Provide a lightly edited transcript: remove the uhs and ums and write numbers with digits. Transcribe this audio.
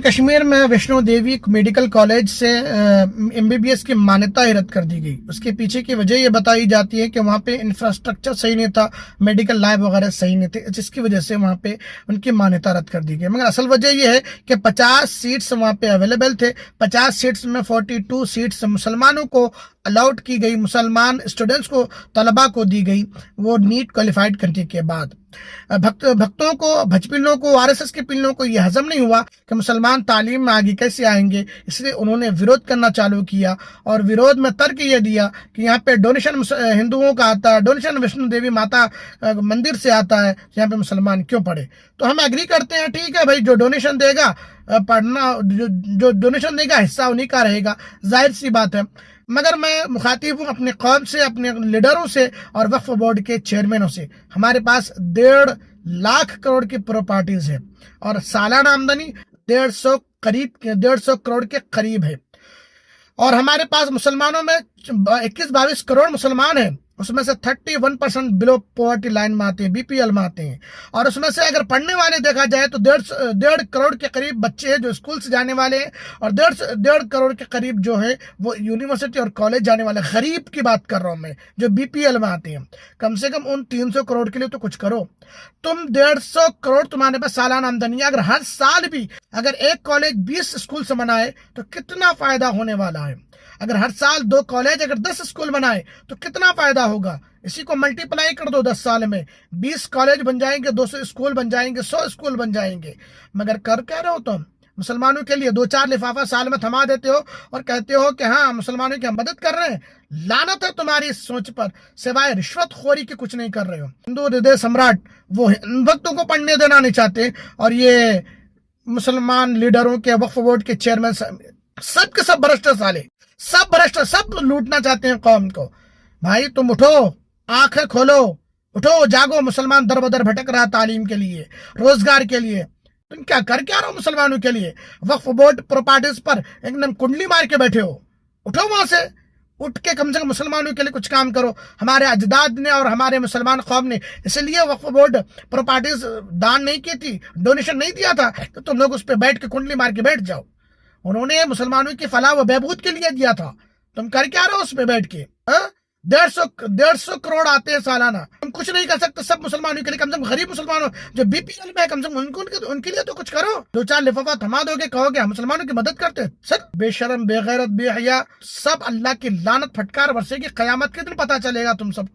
कश्मीर में Vaishno Devi medical college से MBBS की मान्यता ही रद्द कर दी गई। उसके पीछे की वजह ये बताई जाती है कि वहाँ पे इंफ्रास्ट्रक्चर सही नहीं था, मेडिकल लैब वगैरह सही नहीं थे, जिसकी वजह से वहाँ पे उनकी मान्यता रद्द कर दी गई। मगर असल वजह ये है कि 50 सीट्स वहाँ पे अवेलेबल थे। 50 सीट्स में 42 सीट्स मुसलमानों को अलाउड की गई, मुसलमान स्टूडेंट्स को, तलबा को दी गई, वो नीट क्वालिफाइड करने के बाद। भक्तों को, भजपिल्लों को, आरएसएस के पिल्लों को यह हजम नहीं हुआ कि मुसलमान तालीम में आगे कैसे आएंगे, इसलिए उन्होंने विरोध करना चालू किया। और विरोध में तर्क ये दिया कि यहाँ पे डोनेशन हिंदुओं का आता है, डोनेशन वैष्णो देवी माता मंदिर से आता है, यहाँ पे मुसलमान क्यों पढ़े। तो हम एग्री करते हैं, ठीक है भाई, जो डोनेशन देगा पढ़ना, जो डोनेशन देगा हिस्सा उन्हीं का रहेगा, जाहिर सी बात है। मगर मैं मुखातिब हूँ अपने कौम से, अपने लीडरों से और वक्फ बोर्ड के चेयरमैनों से। हमारे पास 1.5 लाख करोड़ की प्रॉपर्टीज है और सालाना आमदनी 150 करोड़ के करीब है। और हमारे पास मुसलमानों में 21-22 करोड़ मुसलमान हैं, उसमें से 31% बिलो पॉवर्टी लाइन में आते हैं, बीपीएल में आते हैं। और उसमें से अगर पढ़ने वाले देखा जाए तो 1.5 करोड़ के करीब बच्चे हैं जो स्कूल से जाने वाले हैं, और 1.5 करोड़ के करीब जो है वो यूनिवर्सिटी और कॉलेज जाने वाले। गरीब की बात कर रहा हूँ मैं, जो बीपीएल में आते हैं। कम से कम उन 300 करोड़ के लिए तो कुछ करो। तुम 150 करोड़ तुम्हारे पास सालाना आमदनी है, अगर हर साल भी अगर एक कॉलेज 20 स्कूल से बनाए तो कितना फायदा होने वाला है। अगर हर साल 2 कॉलेज अगर 10 स्कूल बनाए तो कितना फायदा होगा। इसी को मल्टीप्लाई कर दो, 10 साल में 20 कॉलेज बन जाएंगे, 200 स्कूल बन जाएंगे, 100 स्कूल बन जाएंगे। मगर कर क्या रहे हो तुम मुसलमानों के लिए? 2-4 लिफाफा साल में थमा देते हो और कहते हो कि हाँ मुसलमानों की हम मदद कर रहे हैं। लानत है तुम्हारी इस सोच पर, सिवाय रिश्वतखोरी के कुछ नहीं कर रहे हो। हिंदू हृदय सम्राट वो भक्तों को पढ़ने देना नहीं चाहते, और ये मुसलमान लीडरों के, वक्फ बोर्ड के चेयरमैन सब के सब भ्रष्ट साले, सब भ्रष्ट, सब लूटना चाहते हैं कौम को। भाई तुम उठो, आंखें खोलो, उठो, जागो। मुसलमान दर बदर भटक रहा तालीम के लिए, रोजगार के लिए। तुम क्या रहे हो मुसलमानों के लिए? वक्फ बोर्ड प्रॉपर्टीज पर एकदम कुंडली मार के बैठे हो। उठो वहां से, उठ के कम से कम मुसलमानों के लिए कुछ काम करो। हमारे अजदाद ने और हमारे मुसलमान कौम ने इसलिए वक्फ बोर्ड प्रॉपर्टीज दान नहीं की थी, डोनेशन नहीं दिया था तो तुम लोग उस पर बैठ के कुंडली मार के बैठ जाओ। उन्होंने मुसलमानों की फलाह व बहबूद के लिए दिया था। तुम कर क्या रहे हो उस पे बैठ के? 150 करोड़ आते हैं सालाना, तुम कुछ नहीं कर सकते सब मुसलमानों के लिए। कम से कम गरीब मुसलमानों जो बीपीएल में है, कम से कम उनके लिए तो कुछ करो। 2-4 लिफाफा थमा दोगे, कहोगे हम मुसलमानों की मदद करते हैं। सर बेशरम, बेगैरत, बेहया, सब अल्लाह की लानत फटकार बरसेगी। क़यामत के दिन पता चलेगा तुम सबको।